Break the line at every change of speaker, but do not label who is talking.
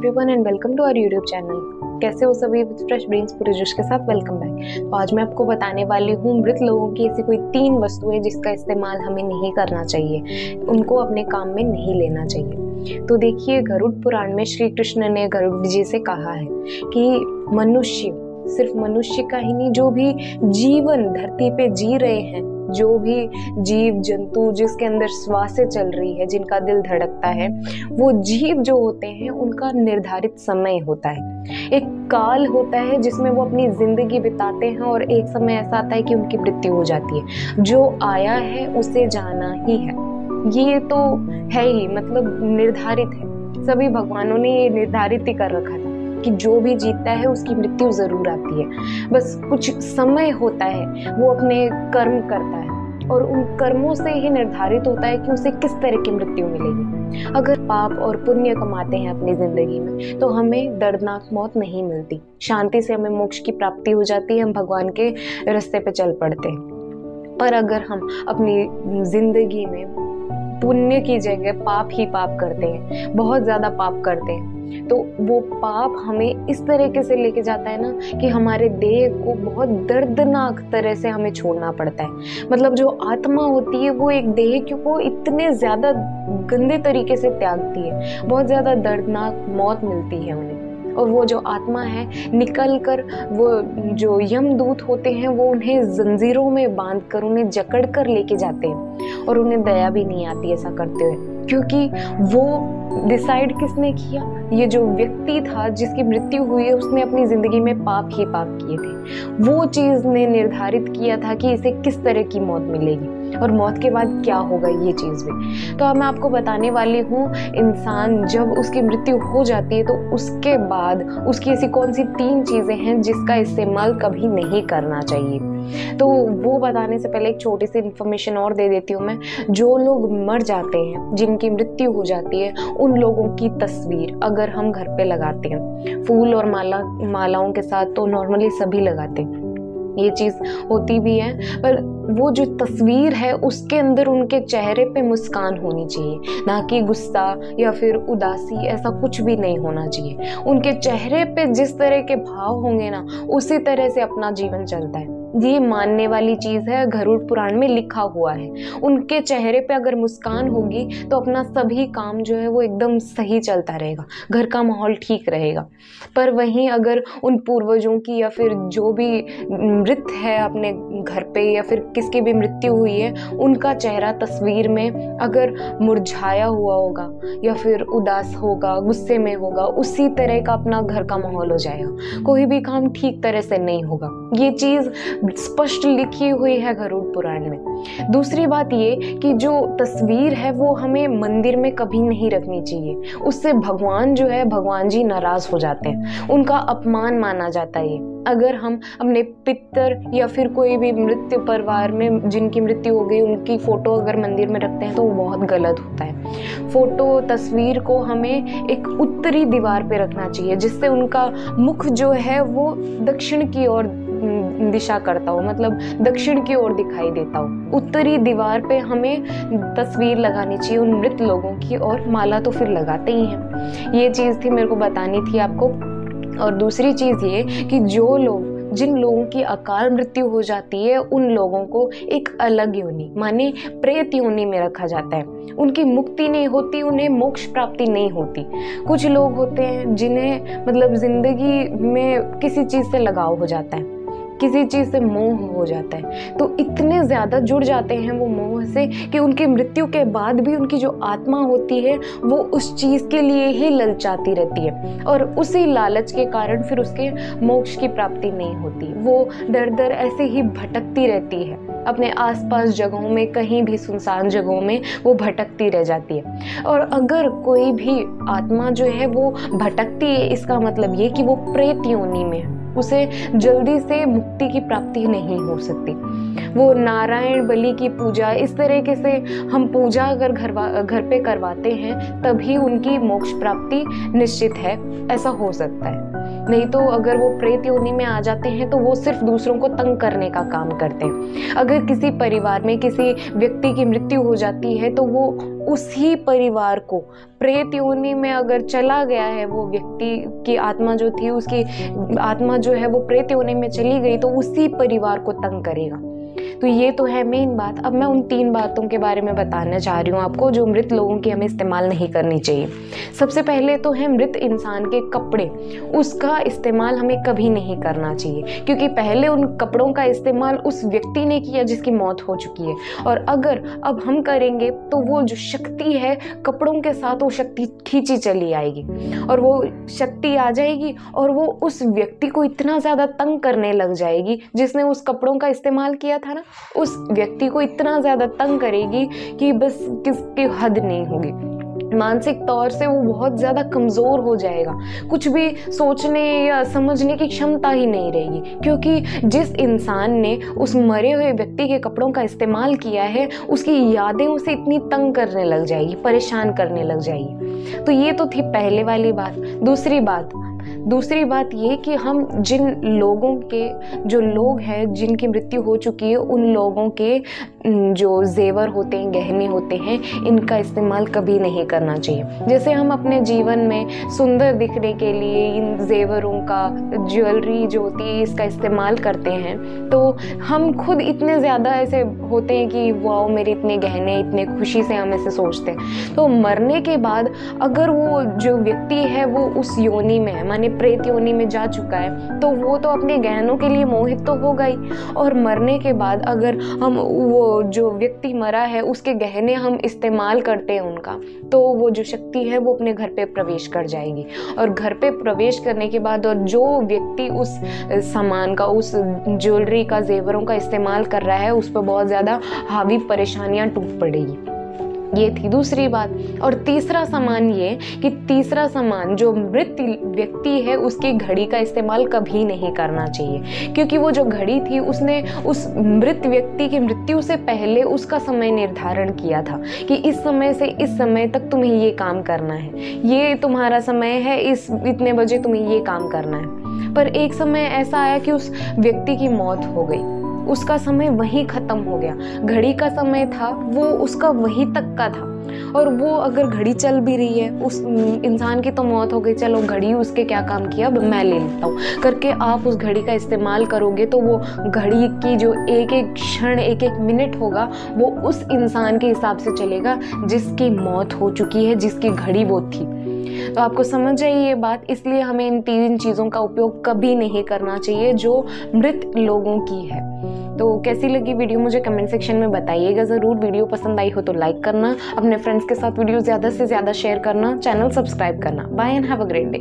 Everyone and welcome to our YouTube channel. कैसे हो सभी? विद फ्रेश ब्रेन्स पूरे जोश के साथ वेलकम बैक। तो आज मैं आपको बताने वाली हूँ मृत लोगों की ऐसी कोई 3 वस्तुएं जिसका इस्तेमाल हमें नहीं करना चाहिए, उनको अपने काम में नहीं लेना चाहिए। तो देखिए, गरुड़ पुराण में श्री कृष्ण ने गरुड़ जी से कहा है कि मनुष्य, सिर्फ मनुष्य का ही नहीं, जो भी जीवन धरती पे जी रहे हैं, जो भी जीव जंतु जिसके अंदर श्वासें चल रही है, जिनका दिल धड़कता है, वो जीव जो होते हैं उनका निर्धारित समय होता है, एक काल होता है जिसमें वो अपनी जिंदगी बिताते हैं और एक समय ऐसा आता है कि उनकी मृत्यु हो जाती है। जो आया है उसे जाना ही है, ये तो है ही, मतलब निर्धारित है। सभी भगवानों ने ये निर्धारित ही कर रखा था कि जो भी जीतता है उसकी मृत्यु जरूर आती है। बस कुछ समय होता है, वो अपने कर्म करता है और उन कर्मों से ही निर्धारित होता है कि उसे किस तरह की मृत्यु मिलेगी। अगर पाप और पुण्य कमाते हैं अपनी जिंदगी में तो हमें दर्दनाक मौत नहीं मिलती, शांति से हमें मोक्ष की प्राप्ति हो जाती है, हम भगवान के रास्ते पे चल पड़ते हैं। पर अगर हम अपनी जिंदगी में पुण्य की जगह पाप ही पाप करते हैं, बहुत ज्यादा पाप करते हैं, तो वो पाप हमें इस तरीके से लेके जाता है ना कि हमारे देह को बहुत दर्दनाक तरह से हमें छोड़ना पड़ता है। मतलब जो आत्मा होती है वो एक देह को इतने ज्यादा गंदे तरीके से त्यागती है, बहुत ज्यादा दर्दनाक मौत मिलती है उन्हें। और वो जो आत्मा है निकल कर, वो जो यमदूत होते हैं वो उन्हें जंजीरों में बांध कर, उन्हें जकड़ कर लेके जाते हैं और उन्हें दया भी नहीं आती ऐसा करते हुए, क्योंकि वो डिसाइड किसने किया? ये जो व्यक्ति था जिसकी मृत्यु हुई है, उसने अपनी जिंदगी में पाप ही पाप किए थे। वो चीज ने निर्धारित किया था कि इसे किस तरह की मौत मिलेगी और मौत के बाद क्या होगा, ये चीज भी। तो अब मैं आपको बताने वाली हूँ, इंसान जब उसकी मृत्यु हो जाती है तो उसके बाद उसकी ऐसी कौन सी 3 चीजें हैं जिसका इस्तेमाल कभी नहीं करना चाहिए। तो वो बताने से पहले एक छोटी सी इन्फॉर्मेशन और दे देती हूँ मैं। जो लोग मर जाते हैं, जिनकी मृत्यु हो जाती है, उन लोगों की तस्वीर अगर हम घर पे लगाते हैं फूल और मालाओं के साथ, तो नॉर्मली सभी लगाते हैं, ये चीज होती भी है, पर वो जो तस्वीर है उसके अंदर उनके चेहरे पे मुस्कान होनी चाहिए, ना कि गुस्सा या फिर उदासी, ऐसा कुछ भी नहीं होना चाहिए। उनके चेहरे पे जिस तरह के भाव होंगे ना, उसी तरह से अपना जीवन चलता है। ये मानने वाली चीज है, गरुड़ पुराण में लिखा हुआ है। उनके चेहरे पे अगर मुस्कान होगी तो अपना सभी काम जो है वो एकदम सही चलता रहेगा, घर का माहौल ठीक रहेगा। पर वहीं अगर उन पूर्वजों की या फिर जो भी मृत है अपने घर पे या फिर किसकी भी मृत्यु हुई है, उनका चेहरा तस्वीर में अगर मुरझाया हुआ होगा या फिर उदास होगा, गुस्से में होगा, उसी तरह का अपना घर का माहौल हो जाएगा, कोई भी काम ठीक तरह से नहीं होगा। ये चीज स्पष्ट लिखी हुई है गरुड़ पुराण में। दूसरी बात ये कि जो तस्वीर है वो हमें मंदिर में कभी नहीं रखनी चाहिए, उससे भगवान जो है, भगवान जी नाराज हो जाते हैं, उनका अपमान माना जाता है। अगर हम अपने पितर या फिर कोई भी मृत्यु परिवार में जिनकी मृत्यु हो गई, उनकी फोटो अगर मंदिर में रखते हैं तो वो बहुत गलत होता है। फोटो तस्वीर को हमें एक उत्तरी दीवार पे रखना चाहिए, जिससे उनका मुख जो है वो दक्षिण की ओर दिशा करता हो, मतलब दक्षिण की ओर दिखाई देता हो। उत्तरी दीवार पे हमें तस्वीर लगानी चाहिए उन मृत लोगों की, और माला तो फिर लगाते ही हैं। ये चीज थी, मेरे को बतानी थी आपको। और दूसरी चीज ये कि जिन लोगों की अकाल मृत्यु हो जाती है, उन लोगों को एक अलग योनि, माने प्रेत योनि में रखा जाता है। उनकी मुक्ति नहीं होती, उन्हें मोक्ष प्राप्ति नहीं होती। कुछ लोग होते हैं जिन्हें मतलब जिंदगी में किसी चीज से लगाव हो जाता है, किसी चीज से मोह हो जाता है, तो इतने ज्यादा जुड़ जाते हैं वो मोह से कि उनकी मृत्यु के बाद भी उनकी जो आत्मा होती है वो उस चीज के लिए ही ललचाती रहती है, और उसी लालच के कारण फिर उसके मोक्ष की प्राप्ति नहीं होती। वो दर दर ऐसे ही भटकती रहती है अपने आसपास जगहों में, कहीं भी सुनसान जगहों में वो भटकती रह जाती है। और अगर कोई भी आत्मा जो है वो भटकती है, इसका मतलब ये कि वो प्रेत योनि में है, उसे जल्दी से मुक्ति की प्राप्ति नहीं हो सकती। वो नारायण बलि की पूजा, इस तरीके से हम पूजा अगर घर पे करवाते हैं तभी उनकी मोक्ष प्राप्ति निश्चित है, ऐसा हो सकता है। नहीं तो अगर वो प्रेत योनि में आ जाते हैं तो वो सिर्फ दूसरों को तंग करने का काम करते हैं। अगर किसी परिवार में किसी व्यक्ति की मृत्यु हो जाती है तो वो उसी परिवार को प्रेत योनि में अगर चला गया है, वो व्यक्ति की आत्मा जो थी, उसकी आत्मा जो है वो प्रेत योनि में चली गई, तो उसी परिवार को तंग करेगा। तो ये तो है मेन बात। अब मैं उन 3 बातों के बारे में बताना चाह रही हूँ आपको जो मृत लोगों की हमें इस्तेमाल नहीं करनी चाहिए। सबसे पहले तो है मृत इंसान के कपड़े, उसका इस्तेमाल हमें कभी नहीं करना चाहिए, क्योंकि पहले उन कपड़ों का इस्तेमाल उस व्यक्ति ने किया जिसकी मौत हो चुकी है, और अगर अब हम करेंगे तो वो जो शक्ति है कपड़ों के साथ वो शक्ति खींची चली आएगी, और वो शक्ति आ जाएगी और वो उस व्यक्ति को इतना ज़्यादा तंग करने लग जाएगी जिसने उस कपड़ों का इस्तेमाल किया था ना, उस व्यक्ति को इतना ज़्यादा तंग करेगी कि बस किसकी हद नहीं होगी। मानसिक तौर से वो बहुत ज़्यादा कमज़ोर हो जाएगा, कुछ भी सोचने या समझने की क्षमता ही नहीं रहेगी, क्योंकि जिस इंसान ने उस मरे हुए व्यक्ति के कपड़ों का इस्तेमाल किया है उसकी यादें उसे इतनी तंग करने लग जाएगी, परेशान करने लग जाएगी। तो ये तो थी पहले वाली बात। दूसरी बात ये कि हम जिन लोगों के, जो लोग हैं जिनकी मृत्यु हो चुकी है, उन लोगों के जो जेवर होते हैं, गहने होते हैं, इनका इस्तेमाल कभी नहीं करना चाहिए। जैसे हम अपने जीवन में सुंदर दिखने के लिए इन जेवरों का, ज्वेलरी जो होती है, इसका इस्तेमाल करते हैं, तो हम खुद इतने ज़्यादा ऐसे होते हैं कि वाओ मेरे इतने गहने, इतने खुशी से हम ऐसे सोचते हैं। तो मरने के बाद अगर वो जो व्यक्ति है वो उस योनि में है, माने प्रेत योनि में जा चुका है, तो वो तो अपने गहनों के लिए मोहित तो होगा ही, और मरने के बाद अगर हम वो जो व्यक्ति मरा है उसके गहने हम इस्तेमाल करते हैं उनका, तो वो जो शक्ति है वो अपने घर पे प्रवेश कर जाएगी, और घर पे प्रवेश करने के बाद और जो व्यक्ति उस सामान का, उस ज्वेलरी का, जेवरों का इस्तेमाल कर रहा है, उस पर बहुत ज़्यादा हावी परेशानियां टूट पड़ेगी। ये थी दूसरी बात। और तीसरा सामान ये कि तीसरा सामान जो मृत व्यक्ति है उसकी घड़ी का इस्तेमाल कभी नहीं करना चाहिए, क्योंकि वो जो घड़ी थी उसने उस मृत व्यक्ति की मृत्यु से पहले उसका समय निर्धारण किया था कि इस समय से इस समय तक तुम्हें ये काम करना है, ये तुम्हारा समय है, इस इतने बजे तुम्हें ये काम करना है। पर एक समय ऐसा आया कि उस व्यक्ति की मौत हो गई, उसका समय वहीं खत्म हो गया। घड़ी का समय था वो उसका वहीं तक का था, और वो अगर घड़ी चल भी रही है, उस इंसान की तो मौत हो गई, चलो घड़ी उसके क्या काम किया, अब मैं ले लेता हूँ करके आप उस घड़ी का इस्तेमाल करोगे, तो वो घड़ी की जो एक एक क्षण, एक एक मिनट होगा, वो उस इंसान के हिसाब से चलेगा जिसकी मौत हो चुकी है, जिसकी घड़ी वो थी। तो आपको समझ आई ये बात। इसलिए हमें इन 3 चीज़ों का उपयोग कभी नहीं करना चाहिए जो मृत लोगों की है। तो कैसी लगी वीडियो मुझे कमेंट सेक्शन में बताइएगा ज़रूर। वीडियो पसंद आई हो तो लाइक करना, अपने फ्रेंड्स के साथ वीडियो ज़्यादा से ज़्यादा शेयर करना, चैनल सब्सक्राइब करना। Bye and have a great day.